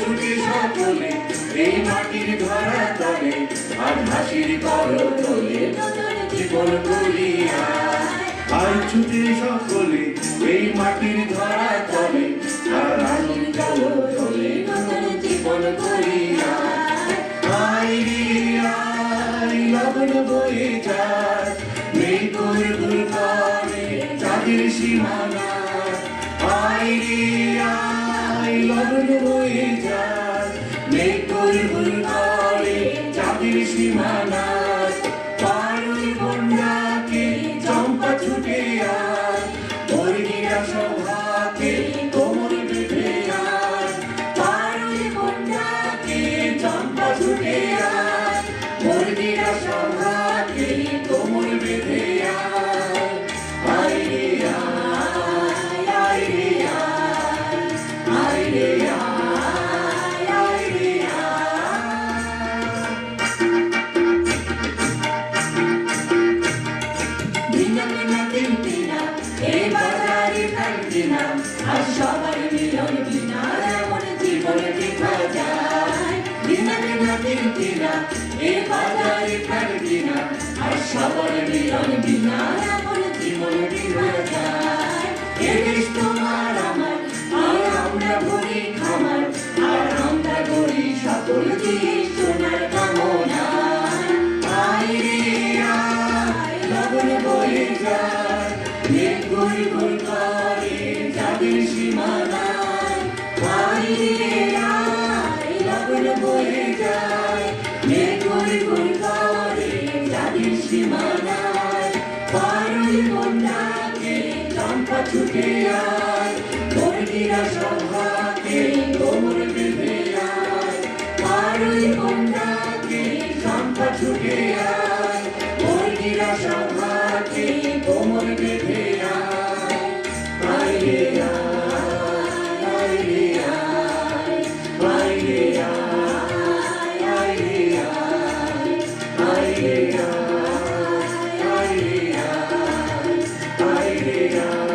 ছুটে সকলে এই মাটির ধরা তলে আর হাসির করতলে নতুন জীবন করিয়া আয় ছুটে সকলে এই মাটির ধরা তলে আর হাসির করতলে নতুন জীবন করিয়া আয় রে আয় লগন বয়ে যায় মেঘ ঘুর করে চাঁদের সীমানা আয় রে আয় লগন বয়ে যায় মেঘ ঘুর করে চাঁদের সীমানা পারুল বন্যাকে চম্পা ছুটে আয় বর্গিরা সভাকে কোমর বেঁধে আয় পারুল বন্যাকে চম্পা ছুটে আয় বর্গিরা সভাকে কোমর বেঁধে আয় আয় রে আয় আয় রে আয় রে আয় রে এই বাজারে থাকবি না আর সবার মিলন বিনা এমন জীবন দেখা যায় বিনা বিনা কিনতি না এই বাজারে থাকবি না আর সবার মিলন বিনা এমন জীবন দেখা যায় এ দেশ তোমার আমার আর আমরা ভরি খামার আর আমরা গড়ি সকল জিনিস সোনার কামনা আয় রে আয় লগন বয়ে যায় মেঘ ঘুর করে চাঁদের সীমানায় আয় রে আয় লগন বয়ে যায় মেঘ ঘুর করে চাঁদের সীমানায় পারুল বন্যাকে চম্পা ছুটে আয় বর্গিরা সভাকে কোমর বেঁধে আয় পারুল বন্যাকে চম্পা ছুটে আয় বর্গিরা সভাকে কোমর বেঁধে আয় আয় রে আয় রে আয় রে আয় রে আয় রে আয় রে আয়